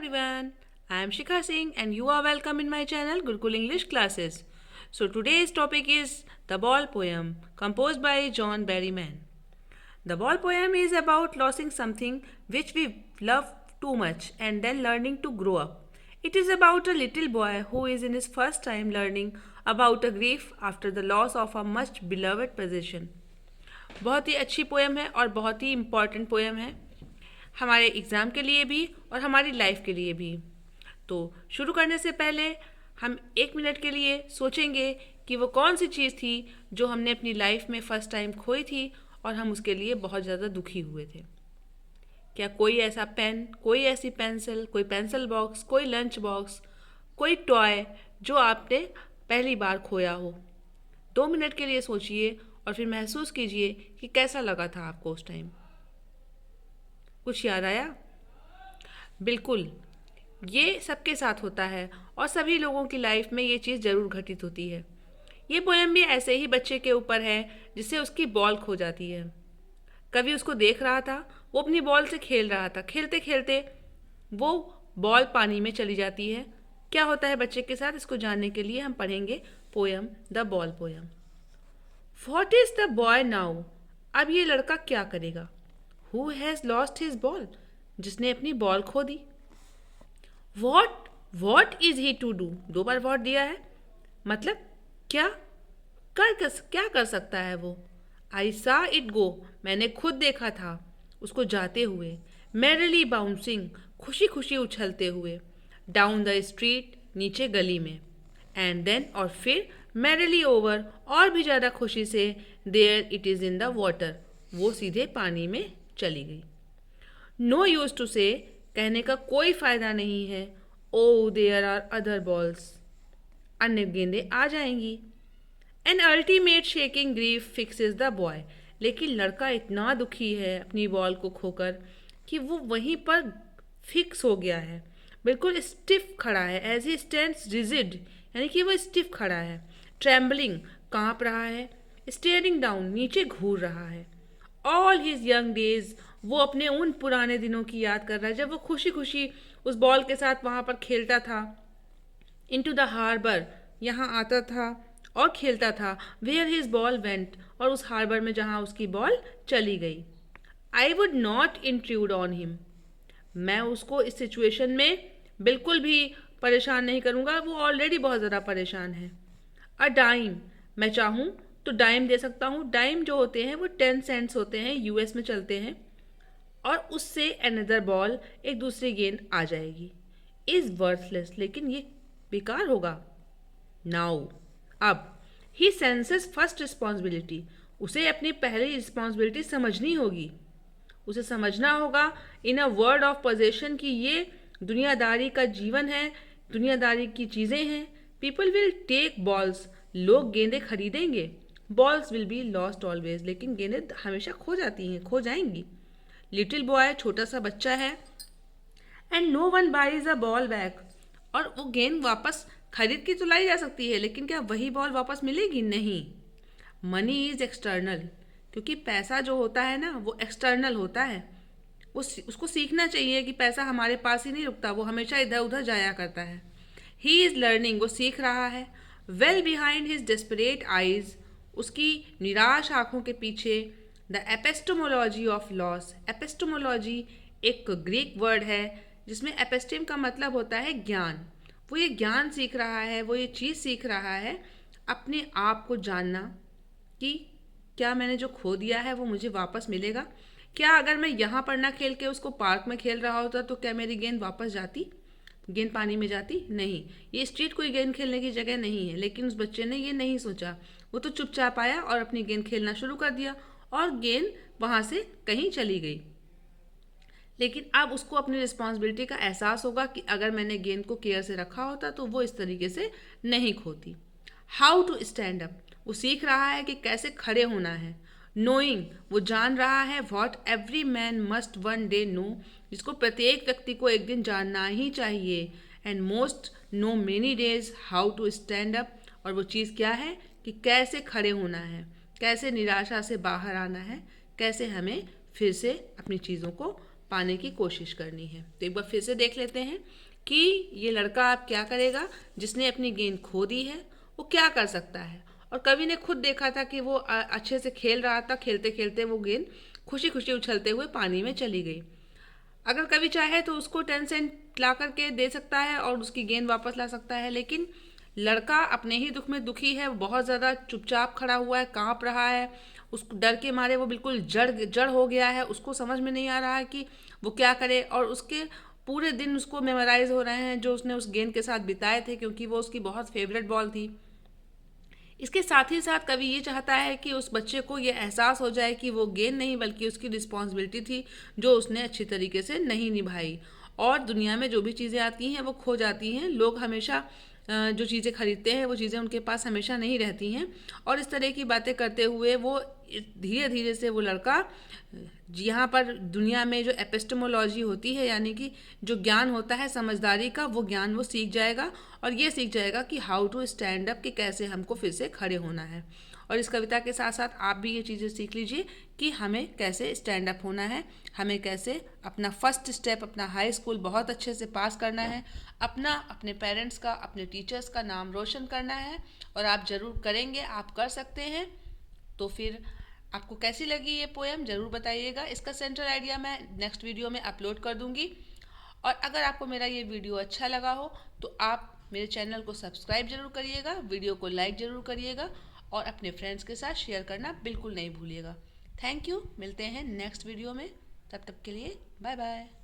everyone, I am Shikha Singh and you are welcome in my channel Gurukul English Classes. So today's topic is The Ball Poem composed by John Berryman. The Ball Poem is about losing something which we love too much and then learning to grow up. It is about a little boy who is in his first time learning about a grief after the loss of a much beloved possession. बहुत ही अच्छी poem है और बहुत ही important poem है हमारे exam के लिए भी और हमारी लाइफ के लिए भी। तो शुरू करने से पहले हम 1 मिनट के लिए सोचेंगे कि वो कौन सी चीज़ थी जो हमने अपनी लाइफ में फ़र्स्ट टाइम खोई थी और हम उसके लिए बहुत ज़्यादा दुखी हुए थे। क्या कोई ऐसा पेन, कोई ऐसी पेंसिल, कोई पेंसिल बॉक्स, कोई लंच बॉक्स, कोई टॉय जो आपने पहली बार खोया हो? 2 मिनट के लिए सोचिए और फिर महसूस कीजिए कि कैसा लगा था आपको उस टाइम। कुछ याद आया? बिल्कुल, ये सबके साथ होता है और सभी लोगों की लाइफ में ये चीज़ ज़रूर घटित होती है। ये पोएम भी ऐसे ही बच्चे के ऊपर है जिससे उसकी बॉल खो जाती है। कवि उसको देख रहा था, वो अपनी बॉल से खेल रहा था, खेलते खेलते वो बॉल पानी में चली जाती है। क्या होता है बच्चे के साथ, इसको जानने के लिए हम पढ़ेंगे poem the ball poem. What is the boy now? अब ये लड़का क्या करेगा? Who has lost his ball? जिसने अपनी बॉल खो दी। What is he to do? 2 बार वॉट दिया है, मतलब क्या क्या कर सकता है वो? आई सा इट गो, मैंने खुद देखा था उसको जाते हुए। मैरिली बाउंसिंग, खुशी खुशी उछलते हुए। डाउन द स्ट्रीट, नीचे गली में। एंड देन, और फिर मैरिली ओवर, और भी ज़्यादा खुशी से। There it is in the water, वो सीधे पानी में चली गई। नो यूज टू से, कहने का कोई फ़ायदा नहीं है। Oh there are other balls, अन्य गेंदें आ जाएंगी। An ultimate shaking grief fixes the boy, लेकिन लड़का इतना दुखी है अपनी बॉल को खोकर कि वो वहीं पर फिक्स हो गया है, बिल्कुल स्टिफ खड़ा है। एज ही स्टैंड्स रिजिड, यानी कि वो स्टिफ खड़ा है। ट्रेम्बलिंग, काँप रहा है। स्टेयरिंग डाउन, नीचे घूर रहा है। ऑल हिज यंग डेज, वो अपने उन पुराने दिनों की याद कर रहा है जब वो खुशी खुशी उस बॉल के साथ वहाँ पर खेलता था। इनटू द हार्बर, यहाँ आता था और खेलता था। वेयर हिज बॉल वेंट, और उस हार्बर में जहाँ उसकी बॉल चली गई। I would not intrude on him, मैं उसको इस सिचुएशन में बिल्कुल भी परेशान नहीं करूँगा, वो ऑलरेडी बहुत ज़्यादा परेशान है। अ डाइम, मैं चाहूँ तो डाइम दे सकता हूँ। डाइम जो होते हैं वो 10 सेंट्स होते हैं, यूएस में चलते हैं। और उससे अनदर बॉल, एक दूसरी गेंद आ जाएगी। इज़ वर्थलेस, लेकिन ये बेकार होगा। नाउ, अब। ही सेंसेस फर्स्ट रिस्पॉन्सिबिलिटी, उसे अपनी पहली रिस्पॉन्सिबिलिटी समझनी होगी। उसे समझना होगा इन अ वर्ड ऑफ पोजेशन कि ये दुनियादारी का जीवन है, दुनियादारी की चीज़ें हैं। पीपल विल टेक बॉल्स, लोग गेंदें खरीदेंगे। Balls will be lost always, लेकिन गेंदें हमेशा खो जाती हैं, खो जाएंगी। लिटिल बॉय, छोटा सा बच्चा है। And no one buys a ball back, और वो गेंद वापस खरीद के तो लाई जा सकती है, लेकिन क्या वही बॉल वापस मिलेगी? नहीं। मनी इज़ एक्सटर्नल, क्योंकि पैसा जो होता है ना वो एक्सटर्नल होता है। उसको सीखना चाहिए कि पैसा हमारे पास ही नहीं रुकता, वो हमेशा इधर उधर जाया करता है। ही इज़ लर्निंग, वो सीख रहा है। Well behind his desperate eyes, उसकी निराश आँखों के पीछे। The epistemology of loss, epistemology एक ग्रीक वर्ड है जिसमें एपिस्टेम का मतलब होता है ज्ञान। वो ये ज्ञान सीख रहा है, वो ये चीज़ सीख रहा है, अपने आप को जानना कि क्या मैंने जो खो दिया है वो मुझे वापस मिलेगा। क्या अगर मैं यहाँ पर ना खेल के उसको पार्क में खेल रहा होता तो क्या मेरी गेंद वापस जाती? गेंद पानी में जाती? नहीं। ये स्ट्रीट कोई गेंद खेलने की जगह नहीं है, लेकिन उस बच्चे ने ये नहीं सोचा। वो तो चुपचाप आया और अपनी गेंद खेलना शुरू कर दिया और गेंद वहाँ से कहीं चली गई। लेकिन अब उसको अपनी रिस्पॉन्सिबिलिटी का एहसास होगा कि अगर मैंने गेंद को केयर से रखा होता तो वो इस तरीके से नहीं खोती। हाउ टू स्टैंड अप, वो सीख रहा है कि कैसे खड़े होना है। नोइंग, वो जान रहा है। What every man must one day know, जिसको प्रत्येक व्यक्ति को एक दिन जानना ही चाहिए। And most know many days how to stand up, और वो चीज़ क्या है कि कैसे खड़े होना है, कैसे निराशा से बाहर आना है, कैसे हमें फिर से अपनी चीज़ों को पाने की कोशिश करनी है। तो एक बार फिर से देख लेते हैं कि ये लड़का अब क्या करेगा, जिसने अपनी गेंद खो दी है वो क्या कर सकता है। और कवि ने खुद देखा था कि वो अच्छे से खेल रहा था, खेलते खेलते वो गेंद खुशी खुशी उछलते हुए पानी में चली गई। अगर कवि चाहे तो उसको 10 सेंट ला करके दे सकता है और उसकी गेंद वापस ला सकता है, लेकिन लड़का अपने ही दुख में दुखी है, बहुत ज़्यादा चुपचाप खड़ा हुआ है, कांप रहा है, उस डर के मारे वो बिल्कुल जड़ जड़ हो गया है। उसको समझ में नहीं आ रहा है कि वो क्या करे, और उसके पूरे दिन उसको मेमोराइज हो रहे हैं जो उसने उस गेंद के साथ बिताए थे, क्योंकि वो उसकी बहुत फेवरेट बॉल थी। इसके साथ ही साथ कवि ये चाहता है कि उस बच्चे को ये एहसास हो जाए कि वो गेंद नहीं बल्कि उसकी रिस्पॉन्सिबिलिटी थी जो उसने अच्छी तरीके से नहीं निभाई। और दुनिया में जो भी चीज़ें आती हैं वो खो जाती हैं। लोग हमेशा जो चीज़ें खरीदते हैं वो चीज़ें उनके पास हमेशा नहीं रहती हैं। और इस तरह की बातें करते हुए वो धीरे धीरे से वो लड़का यहाँ पर दुनिया में जो एपिस्टेमोलॉजी होती है, यानी कि जो ज्ञान होता है समझदारी का, वो ज्ञान वो सीख जाएगा। और ये सीख जाएगा कि हाउ टू स्टैंड अप, कि कैसे हमको फिर से खड़े होना है। और इस कविता के साथ साथ आप भी ये चीज़ें सीख लीजिए कि हमें कैसे स्टैंड अप होना है, हमें कैसे अपना फर्स्ट स्टेप, अपना हाई स्कूल बहुत अच्छे से पास करना है, अपना, अपने पेरेंट्स का, अपने टीचर्स का नाम रोशन करना है। और आप ज़रूर करेंगे, आप कर सकते हैं। तो फिर आपको कैसी लगी ये पोएम ज़रूर बताइएगा। इसका सेंट्रल आइडिया मैं नेक्स्ट वीडियो में अपलोड कर दूंगी। और अगर आपको मेरा ये वीडियो अच्छा लगा हो तो आप मेरे चैनल को सब्सक्राइब जरूर करिएगा, वीडियो को लाइक ज़रूर करिएगा और अपने फ्रेंड्स के साथ शेयर करना बिल्कुल नहीं भूलिएगा। थैंक यू, मिलते हैं नेक्स्ट वीडियो में, तब तक के लिए बाय बाय।